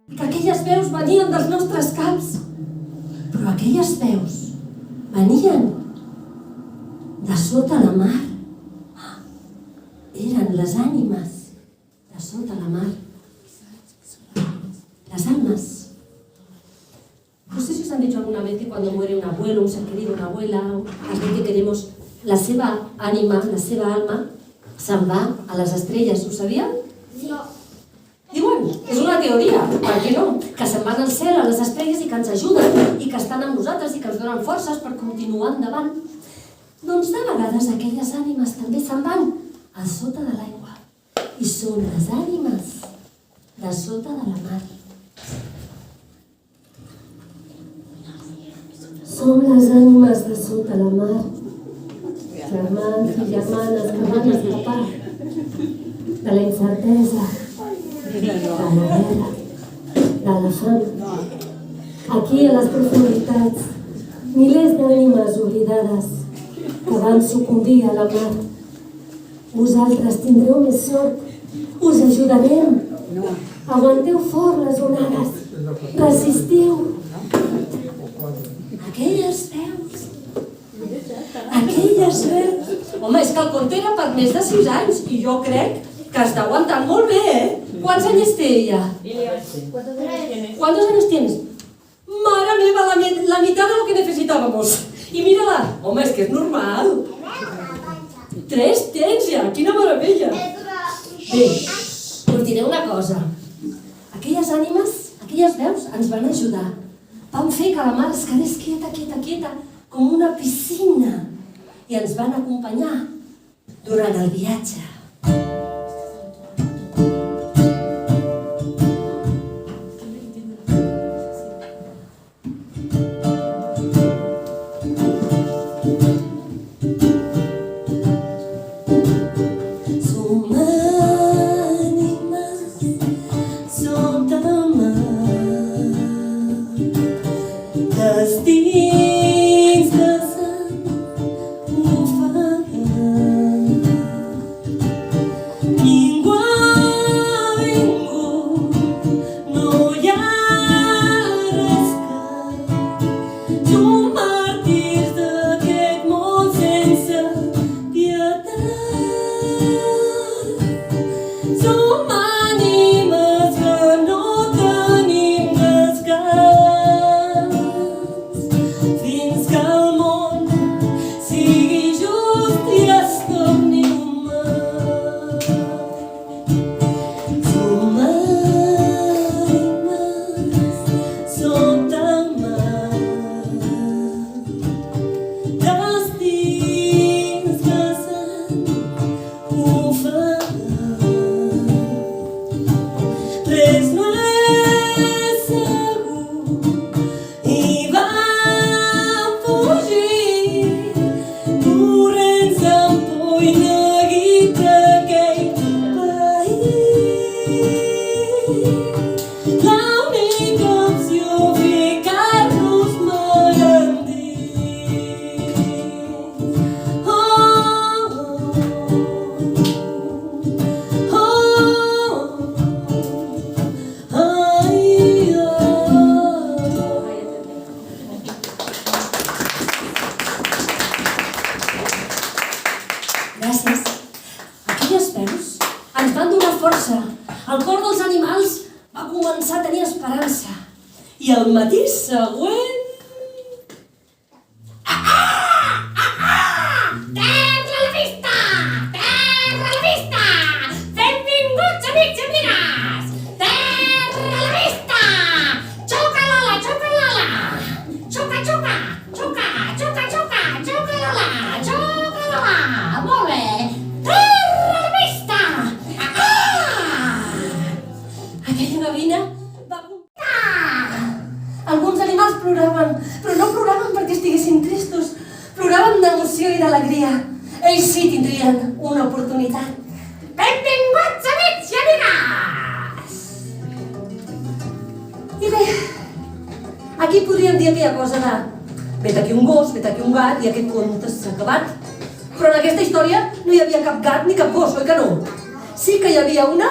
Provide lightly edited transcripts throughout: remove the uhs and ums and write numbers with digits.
i que aquelles veus venien dels nostres caps. Però aquelles veus venien de sota la mar. Eren les ànimes de sota la mar. Las almas. No sé si os han dicho alguna vez que cuando muere un abuelo, un ser querido, una abuela, alguien que queremos, la seva ànima, la seva alma, se'n va a les estrelles. Ho sabíeu? No. Diuen, és una teoria, per què no? Que se'n van al cel, a les estrelles, i que ens ajuden, i que estan amb nosaltres, i que ens donen forces per continuar endavant. Doncs de vegades aquelles ànimes també se'n van a sota de l'aigua. I són les ànimes de sota de la mar. Som les ànimes de sota la mar. Germans i germanes que van escapar de la incertesa, de la guerra, de la fam. Aquí, a les profunditats, milers d'ànimes oblidades que van sucumbir a la mar. Vosaltres tindreu més sort, us ajudarem. Aguanteu fort les onades, resistiu. Aquelles veus. Home, és que el conte era per més de 6 anys i jo crec que està aguantant molt bé, eh? Quants anys té ella? ¿Cuántos años tienes? Mare meva, la mitad de lo que necesitábamos. I mira-la. Home, és que és normal. 3 tens ja, quina meravella. Bé, us diré una cosa. Aquelles ànimes, aquelles veus ens van ajudar. Van fer que la mar es quedés quieta, quieta, quieta, com una piscina. I ens van acompanyar durant el viatge. Gràcies. Aquelles veus ens van donar força. El cor dels animals va començar a tenir esperança. I el matí següent... Terra a la vista! Terra a la vista! Benvinguts, amics i amigues! Terra a la vista! Xoca, Lola, xoca, Lola! Xoca, xoca! Xoca, xoca, xoca! Xoca, Lola! Xoca, Lola! Molt bé! Terra a la vista! Aquella gavina va comptar. Alguns animals ploraven, però no ploraven perquè estiguessin tristos. Ploraven d'emoció i d'alegria. Ells sí tindrien una oportunitat. Benvinguts, amics i amigues! I bé, aquí podríem dir aquella cosa de vet aquí un gos, vet aquí un gat i aquest conte s'ha acabat. Però en aquesta història no hi havia cap gat ni cap gos, oi que no? Sí que hi havia una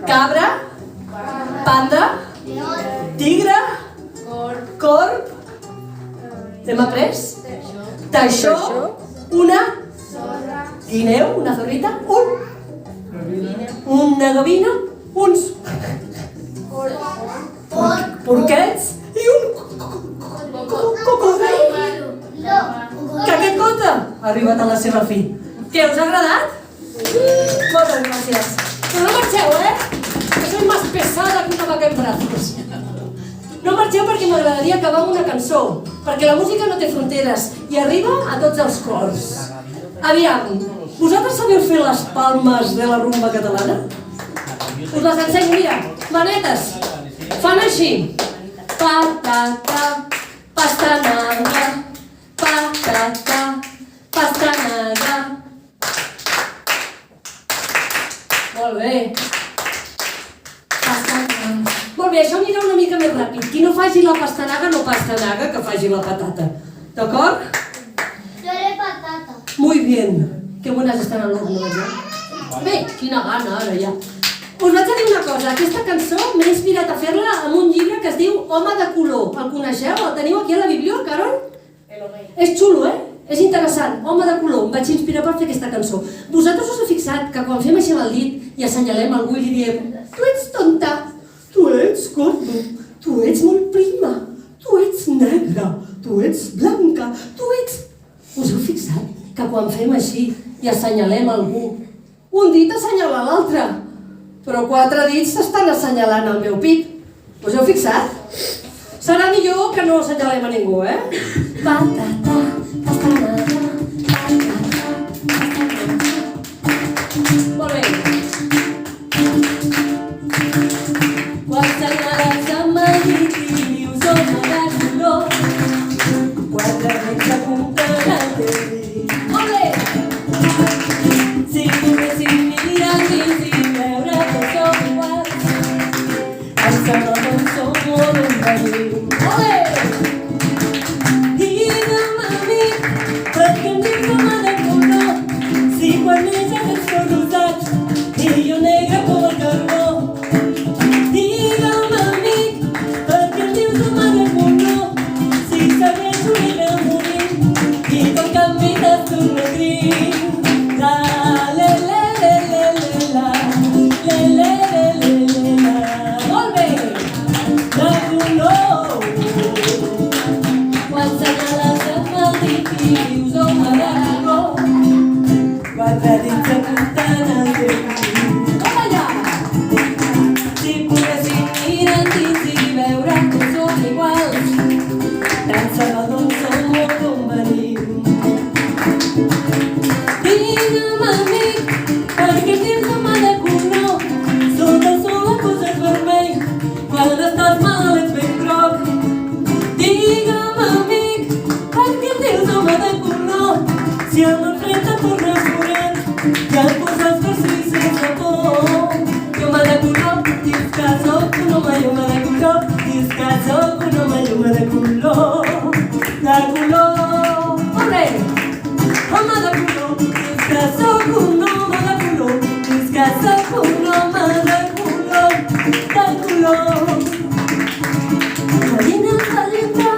cabra, panda, tigre, corb, hem après? Teixó, una guineu, una zorrita, una gavina, uns porquets i un cocodril. Que aquest conte ha arribat a la seva fi. Què, us ha agradat? Moltes gràcies. Però no marxeu, que soy más pesada que una vaca en brazos. No marxeu perquè m'agradaria acabar amb una cançó, perquè la música no té fronteres i arriba a tots els cors. Aviam, vosaltres sabeu fer les palmes de la rumba catalana? Us les ensenyo, mira, manetes. Fan així. Patata, pastanaga, patata, pastanaga. Molt bé. Molt bé, això anirà una mica més ràpid. Qui no faci la pastanaga no pastanaga, que faci la patata. D'acord? Yo haré patata. Muy bien. Que buenas están al horno, ¿no? Bé, quina gana, ara ja. Us vaig a dir una cosa. Aquesta cançó m'he inspirat a fer-la amb un llibre que es diu Home de color. El coneixeu? El teniu aquí a la biblio, Carol? És xulo, És interessant. Home de color. Em vaig inspirar per fer aquesta cançó. Vosaltres us heu fixat que quan fem així amb el dit i assenyalem algú i li diem tu ets tonta, tu ets gordo, tu ets molt prima, tu ets negra, tu ets blanca, tu ets... Us heu fixat que quan fem així i assenyalem algú, un dit assenyala l'altre, però 4 dits s'estan assenyalant el meu pit. Us heu fixat? Serà millor que no assenyalem a ningú, Patata, pastanaga, patata, pastanaga. Molt bé. Quan senyales amb el dit i dius home de color, 4 dits apunten al teu dit. Molt bé! Si poguéssim mirar dins i veure que som iguals, em sembla que som molt un verí. Molt bé! Digue'm, amic, per què em dius home de color, si quan neixes ets tot rosat i jo negre com el carbó. Digue'm, amic, per què em dius home de color, si segueixo enamorant i tot canvi t'has tornat gris. La, le, le, le, le, le, la, le, le, le, le, le, la. Molt bé! De color. Quan senyales amb el dit i dius home de color, 4 dits apuntant al teu dit. Home allà! Si poguéssim mirar dins i veure que som iguals, tant se va d'on som o d'on venim. Digue'm, amic, per què tens home de color, sota el sol la cosa és vermell, quan estàs mal ets ben groc. Digue'm, amic, per què tens home de color, si amb el fred et tornes morent i et poses versos sense por. I home de color, dius que soc un home i home de color, dius que soc un home i home de color. De color. Molt bé! Home de color, dius que soc un home de color, dius que soc un home de color, de color. Marina, Marina,